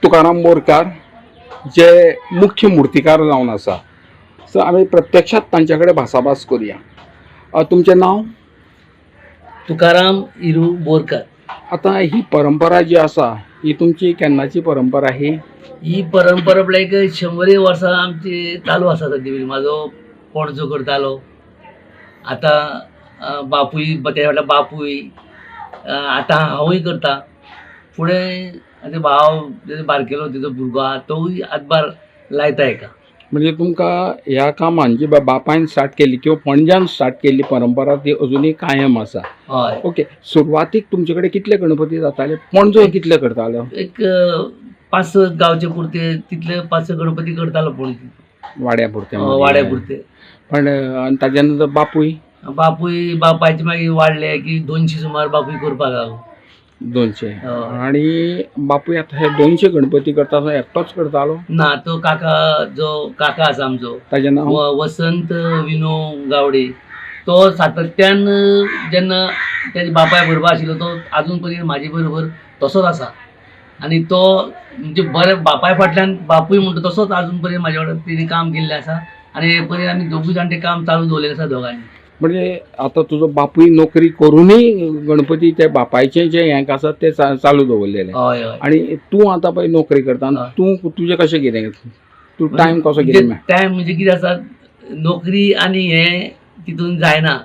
तुकाराम बोरकार जे मुख्य मूर्तिकार जावन आसा. सो आमी प्रत्यक्षात तांच्याकडे भासाभास करूया. तुमचें नांव? तुकाराम इरू बोरकर. आता ही परंपरा जी आसा ही तुमची केन्नाची परंपरा ही परंपरा आपल्या एक 100 वर्सां आमची चालू आसा. सद्या म्हाजो पणजो करतालो. आता बापूय त्या फाटल्यान बापूय आतां हांवूय करता. फुडें आतां भाव बारकेलो तेजो भुरगो आहा तोवूय हातभार लायता हेका. म्हणजे तुमकां ह्या कामान जी बापायन स्टार्ट केली किंवा पणज्यान स्टार्ट केल्ली परंपरा ती अजुनूय कायम आसा. हय. ओके. सुरवातीक तुमचे कडेन कितले गणपती जाताले? पणजो कितले करतालो? एक 5-6 गांवचे पुरते तितले 5-6 गणपती करतालो पणजी वाड्या पुरते? वाड्या पुरते. पण ताज्या नंतर बापूय? बापायचे मागीर वाडले की 200 सुमार बापूय करपाक लागलो. 200. आणि बापूय आता हे 200 गणपती करता तो एकटोच करतालो? ना, तो काका आसा आमचो, ताजें नांव? वसंत विनो गावडे. तो सातत्यान जेन्ना तेज्या बापाय बरोबर आशिल्लो तो आजून पर्यंत म्हाजे बरोबर तसोच आसा. आणि तो म्हणजे बरें बापाय फाटल्यान बापूय म्हणटा तसोच आजून पर्यंत म्हाजे वांगडा तेणी काम केल्लें आसा. आणि हे पर्यंत आमी दोगूय जाण तें काम चालू दवरलेलें आसा दोगांनी. म्हणजे आता तुजो बापूय नोकरी करूनय गणपती ते बापायचें जें हें आसा तें चालू दवरलेलें. हय हय. आणि तूं आतां पळय नोकरी करता तूं तुजें कशें कितें? तूं टायम कसो कितें? टायम म्हणजे कितें आसा, नोकरी आनी हें तितून जायना.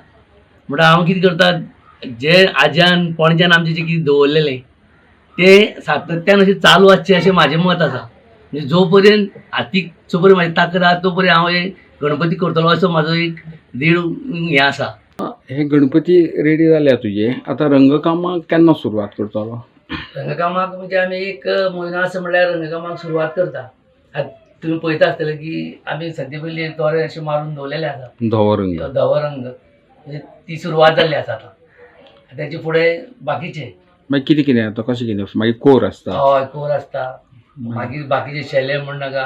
म्हणटा हांव कितें करता, जे आज्यान पणज्यान आमचें जें कितें दवरलेलें तें सातत्यान अशें चालू आसचें अशें म्हाजें मत आसा. म्हणजे जो पर्यंत हातीक जो पर्यंत म्हाजी ताकद आसा तो पर्यंत हांव हे गणपती करतलो असो म्हाजो एक दीड हें आसा. हे गणपती रेडी जाल्या तुजे. आता रंगकामाक केन्ना सुरवात करतलो? रंगकामाक म्हणजे आमी एक म्हयनो आसा म्हणल्यार रंगकामाक सुरवात करता. तुमी पळयता आसतले की आमी सद्या पयलीं तोरे अशें मारून दवरलेले आसा. धवो रंग. धवो रंग म्हणजे ती सुरवात जाल्ली आसा आतां. तेचे फुडें बाकीचे मागीर कितें कितें आता कशें कितें? मागीर कोर आसता? हय, कोर आसता. मागीर बाकीचे शेले म्हण नाका,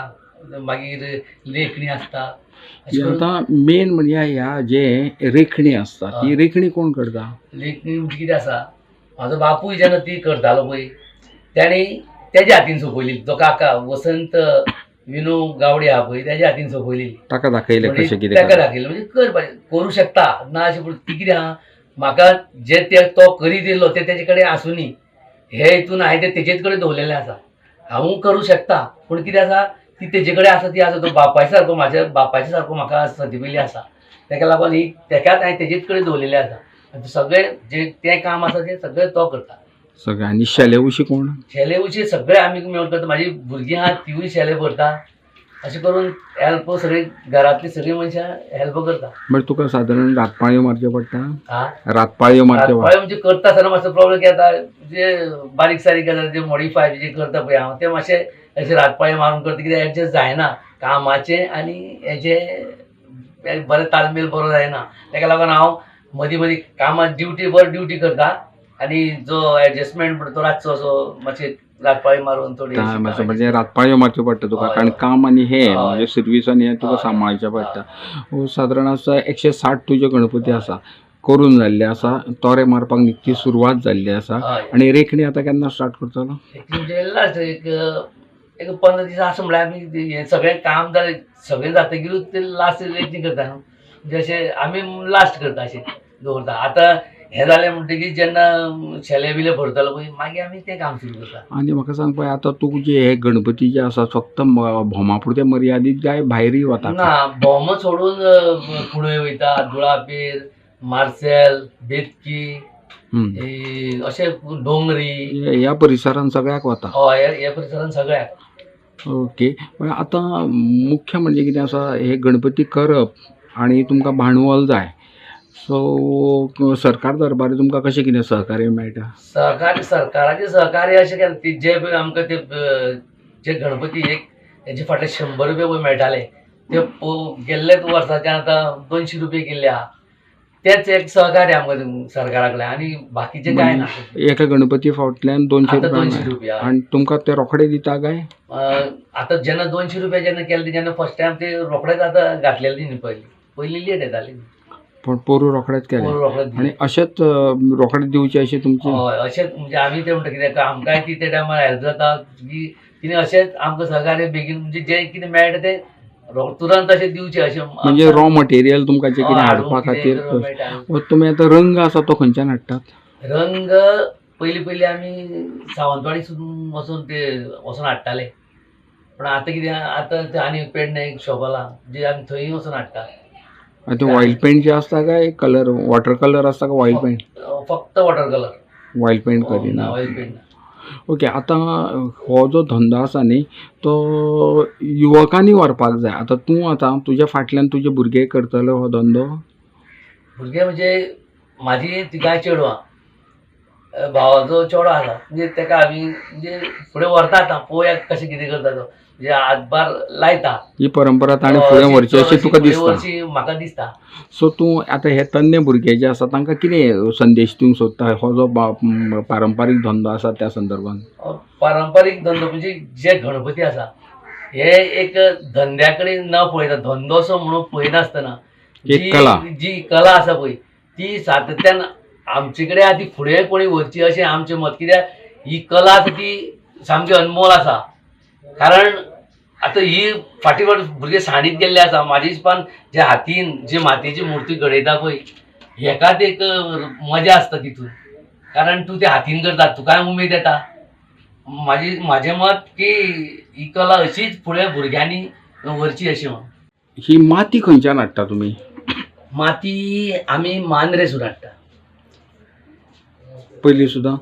मागीर लेखणी आसता. आता मेन म्हणजे ह्या जे रेखणी आसता ती रेखणी कोण करता? लेखणी म्हणजे कितें आसा, म्हाजो बापूय जेन्ना ती करतालो पळय तेणी तेज्या हातीन सोंपयली. जो काका वसंत विनो गावडे आहा पळय तेज्या हातीन सोंपयली. ताका दाखयलें कशें कितें? ताका दाखयलें म्हणजे करपाचें, करूं शकता ना अशें. पूण ती कितें आहा, म्हाका जे तो करीत येयलो ते तेजे कडेन आसुनी हे हितून हांवें ते तेजेच कडेन दवरलेलें आसा. हांव करूं शकता पूण कितें आसा, ती तेजे कडेन आसा ती आसा. तो बापायच्या सारको म्हाज्या बापायच्या सारको म्हाका सद्या पयलीं आसा. ताका लागून ही तेकाच हांवें तेजेच कडेन दवरलेलें आसा. आनी सगळें जे तें काम आसा तें सगळें तो करता. सगळें. आनी शेले उशी कोण? शेले उशी सगळे आमी मेळून करता. म्हाजी भुरगीं आहा तिवूय शेले भरता. अशें करून हेल्प सगळीं घरांतलीं सगळीं मनशां हेल्प करता. म्हणजे तुका सादारण रातपाळयो मारच्यो पडटा? रातपाळयो म्हणजे करता आसतना मातसो प्रॉब्लेम कितें जाता, जे बारीक सारीक गजाल जे मॉडिफाय जे करता पळय हांव ते मातशें अशें रातपाळयो मारून करता. कित्याक एडजस्ट जायना कामाचें आनी हेजें बरें तालमेल बरो जायना. ताका लागून हांव मदीं मदीं कामाक ड्युटी करता आनी जो एडजस्टमेंट म्हणटा तो रातचो असो मातशें रातपाळी मारून थोडी. म्हणजे रातपाळयो मारच्यो पडटा तुका, कारण काम आनी हे म्हणजे सर्वीस आनी हें तुका सांबाळचें पडटा. सादारण आसा 160 तुजे गणपती आसा करून जाल्ले आसा. तोरे मारपाक निकती सुरवात जाल्ली आसा. आनी रेखणी आतां केन्ना स्टार्ट करतलो? लास्ट एक 15 दीस आसा म्हळ्यार आमी हें सगळें काम जालें सगळें जातकीरूच ते लास्ट रेखणी करता न्हू. म्हणजे अशें आमी लास्ट करता अशें दवरता. आतां हें जालें म्हणटकीर जेन्ना शेले बिले भरतलो पळय मागीर आमी तें काम सुरू करता. आनी म्हाका सांग पळय, आतां तूं जे हे गणपती जे आसा फक्त भोमा पुरते मर्यादीत काय भायरूय वता? ना, भोम सोडून कुणय वयता, दुळापेर, मार्सेल, बेतकी, अशें डोंगरी ह्या परिसरान सगळ्याक वता? हय, ह्या परिसरान सगळ्याक. ओके. पण आतां मुख्य म्हणजे कितें आसा, हे गणपती करप आनी तुमकां भांडवल जाय. सो सरकार दरबारी तुमकां कशें कितें सहकार्य मेळटा? सरकाराचें सहकार्य अशें केलें जे आमकां ते जे गणपती एक हेजे फाटले 100 रुपया पळय मेळटाले ते गेल्लेच वर्साच्यान आतां 200 रुपया केल्ले आहा. तेच एक सहकार्य आमकां सरकारा कडल्यान आनी बाकीचें कांय ना. एका गणपती फाटल्यान 200 रुपया. आनी तुमकां ते रोखडे दिता काय? आतां जेन्ना 200 रुपया जेन्ना केले तेन्ना फर्स्ट टायम ते रोखडेच आतां घातलेले न्ही. पयलीं लेट येताली. पण पोरू रोखडेच केले रोखडेच आणि अशेंच रोखडेच दिवचे अशें तुमचे हय अशेंच म्हणजे आमी ते म्हणटा कितें आमकांय ती त्या टायमार हेल्प जाता की तिणें अशेंच आमकां सहकार्य बेगीन म्हणजे जें कितें मेळटा तें तुरंत अशें दिवचें अशें म्हणजे रॉ मटेरियल तुमकां जें कितें हाडपा खातीर तुमी आतां रंग आसा तो खंयच्यान हाडटात? रंग पयलीं आमी सावंतवाडीसून वचून हाडटाले पण आतां कितें आतां थंय आनी पेडणे एक शॉप आसा जे आमी थंय वचून हाडटा आनी ते ऑयल पेंट जे आसता काय कलर वॉटर कलर आसता काय ऑयल पेंट? फक्त वॉटर कलर ऑयल पेंट करिना. Oil paint okay. आतां हो जो धंदो आसा न्ही तो युवकांनी व्हरपाक जाय. आतां तूं आतां तुज्या फाटल्यान तुजे भुरगे करतलो हो धंदो? भुरगे म्हणजे म्हाजी तिगांय चेडवां भावाचो चेडो आसा म्हणजे तेका आमी म्हणजे फुडें व्हरता आतां पळोवया कशें कितें करता तो म्हणजे हातभार लायता. ही परंपरा ताणें फुडें व्हरची अशें तुका फुडें दिसता? व्हरची म्हाका दिसता. सो तूं आतां हे तरणे भुरगे जे आसा तांकां कितें संदेश दिवंक सोदता हो जो पारंपारीक धंदो आसा त्या संदर्भान? पारंपारीक धंदो म्हणजे जे गणपती आसा हे एक धंद्या कडेन न पळयता धंदोसो म्हणून पळयनासतना एक कला. जी कला आसा पळय ती सातत्यान आमचे कडेन आहा ती फुडें कोणी व्हरची अशें आमचें मत. कित्याक ही कला आसा ती सामकी अनमोल आसा कारण आतां ही फाटीवर भुरगे साणीत गेल्ले आसा. म्हाज्या हिसपान जे हातीन जे मातयेची मुर्ती घडयता पळय हेकाच एक मजा आसता तितून कारण तूं ते हातीन करता तुकाय उमेद येता. म्हाजें मत की ही कला अशीच फुडें भुरग्यांनी व्हरची अशी म्हणून. ही माती खंयच्यान हाडटा तुमी? माती आमी मांद्रेसून हाडटा. पयलीं सुद्दां?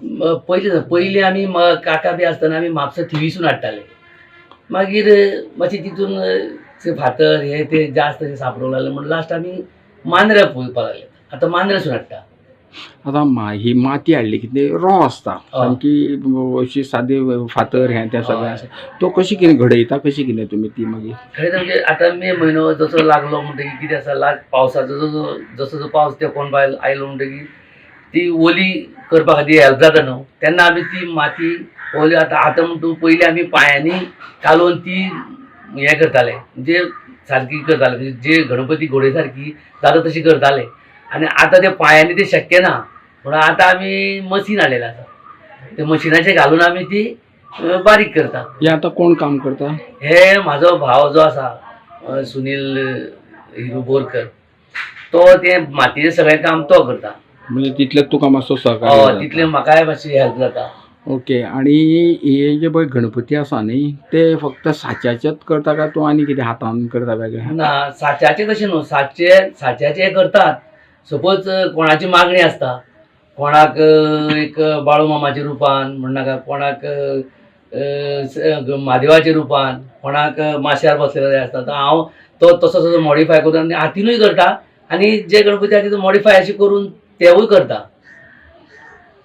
पयलीं आमी काका बी आसतना आमी म्हापसा थिवीसून हाडटाले. मागीर मातशें तितून फातर हे ते जास्त अशें सांपडूंक लागले म्हणून लास्ट आमी मांद्रे पळोवपाक लागले. आतां मांद्रेसून हाडटा. आतां ही माती हाडली कितें रॉ आसता सामकी अशी सादी फातर हें तें सगळें आसा तो कशी कितें घडयता कशी कितें तुमी ती मागीर? खरें म्हणजे आतां मे म्हयनो जसो लागलो म्हणटकीर कितें आसा लास्ट पावसाचो जसो पावस तेंकोन भायर आयलो म्हणटकीर ती ओली करपा खातीर हेल्प जाता न्हू तेन्ना आमी ती माती ओली आतां म्हणटा पयलीं आमी पांयांनी घालून ती हें करताले म्हणजे सारकी करताले म्हणजे जे गणपती घोडये सारकी जाता तशी करताले आनी आतां ते पांयांनी ते शक्य ना म्हणून आतां आमी मशीन हाडलेलें आसा. ते मशिनाचेर घालून आमी ती बारीक करता. हे आतां कोण काम करता? हे म्हाजो भाव जो आसा सुनील हिरू बोरकर तो ते मातयेचें सगळें काम तो करता. म्हणजे तितलें तुका मातसो सहकार्य तितलें म्हाकाय मातशी हेल्प जाता. ओके. आणि हे जे पळय गणपती आसा न्ही ते फक्त साच्याचेच करता काय तूं आनी कितें हातान करता वेगळें? ना साच्याचें तशें न्हू साच्याचें करतात. सपोज कोणाची मागणी आसता कोणाक एक बाळू मामाच्या रुपान म्हणनाका कोणाक म्हादेवाच्या रुपान कोणाक माश्यार बसलेले आसता तर हांव तो तसो मॉडिफाय करून आनी हातीनूय करता आनी जे गणपती आसा ते मॉडिफाय अशें करून तेवूय करता.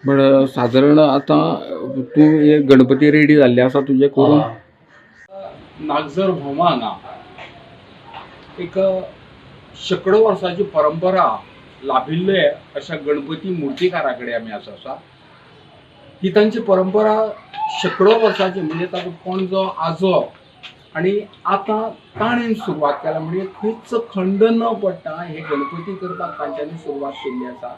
पण सादारण आतां तूं हे गणपती रेडी जाल्ले आसा तुजे करून? नागझर होमा हांगा एक शेकडो वर्सांची परंपरा लाभिल्ले अशा गणपती मुर्तीकारा कडेन आमी आसा. ही तांची परंपरा शेकडो वर्सांची म्हणजे ताचो पणजो आजो आनी आतां ताणें सुरवात केल्या म्हणजे खंयच खंड न पडटा हे गणपती करपाक तांच्यांनी सुरवात केल्ली आसा.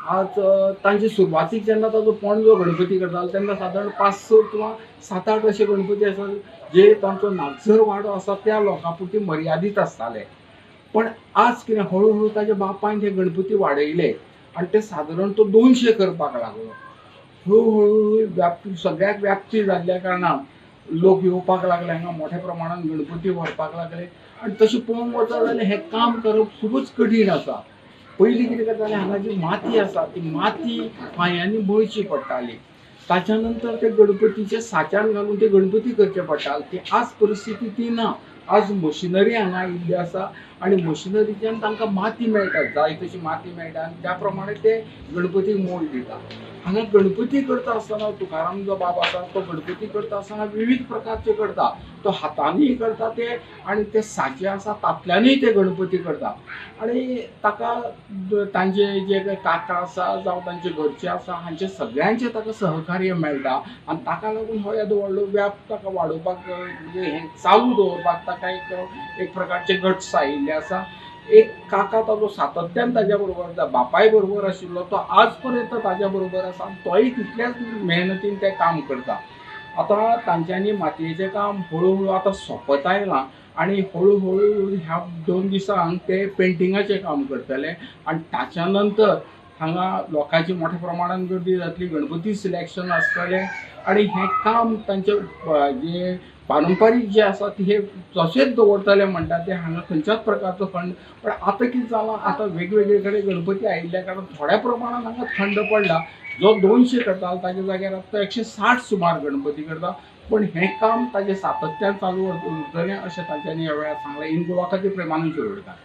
आज तांचे सुरवातीक जेन्ना ताचो पणजो गणपती करतालो तेन्ना सादारण 5-6 किंवा 7-8 अशे गणपती आसात जे तांचो नागझर वाडो आसा त्या लोकां पुरती मर्यादीत आसताले. पण आज कितें हळू ताच्या बापायन हे गणपती वाडयले आनी ते सादारण तो 200 करपाक लागलो. हळू सगळ्याक व्याप्ती जाल्ल्या कारणान लोक येवपाक लागले हांगा मोठ्या प्रमाणात गणपती व्हरपाक लागले आनी तशें पळोवंक वचत जाल्यार हें काम करप खूबच कठीण आसा. पयलीं कितें करताले हांगा जी माती आसा ती माती पांयांनी मळची पडटाली. ताच्या नंतर ते गणपतीचे साच्यान घालून ते गणपती करचे पडटाले. ती आज परिस्थिती ती ना. आज मशिनरी हांगा आयिल्ली आसा आनी मशिनरीच्यान तांकां माती मेळटा जाय तशी माती मेळटा आनी त्या प्रमाणे ते गणपतीक मोल दिता. हांगा गणपती करता आसतना तुकाराम जो बाब आसा तो गणपती करता आसतना विविध प्रकारचे करता. तो हातांनीय करता ते आनी ते साचे आसा तातल्यानूय ते गणपती करता आनी ताका तांचे जे काका आसा जावं तांचे घरचे आसा हांचे सगळ्यांचे ताका सहकार्य मेळटा आनी ताका लागून हो येदो व्हडलो व्याप ताका वाडोवपाक म्हणजे हें चालू दवरपाक ताका एक प्रकारचे गट्स आयिल्ले आसा. एक काका ताजो सातत्यान ताज्या बरोबर बापाय बरोबर आशिल्लो तो आज पर्यंत ताज्या बरोबर आसा आनी तोय तितल्याच मेहनतीन तें काम करता. आता तांच्यांनी मातयेचें काम हळू आतां सोंपत आयलां आनी हळू ह्या 2 दिसांक ते पेंटिंगाचें काम करतले आनी ताच्या नंतर हांगा लोकांची मोठ्या प्रमाणान गर्दी जातली, गणपती सिलेक्शन आसतलें आनी हें काम तांचें जें पारंपारीक जें आसा हे तशेंच दवरतले म्हणटा ते हांगा खंयच्याच प्रकारचो खंड. पण आतां कितें जालां, आतां वेगवेगळे कडेन गणपती आयिल्ल्या कारणान थोड्या प्रमाणान हांगा खंड पडला. जो 200 करतालो ताच्या जाग्यार आतां 160 सुमार गणपती करता. पण हें काम ताजें सातत्यान चालू उरतलें अशें तांच्यांनी ह्या वेळार सांगलें. इन गोवा खातीर प्रेमानंद शिरोडकार.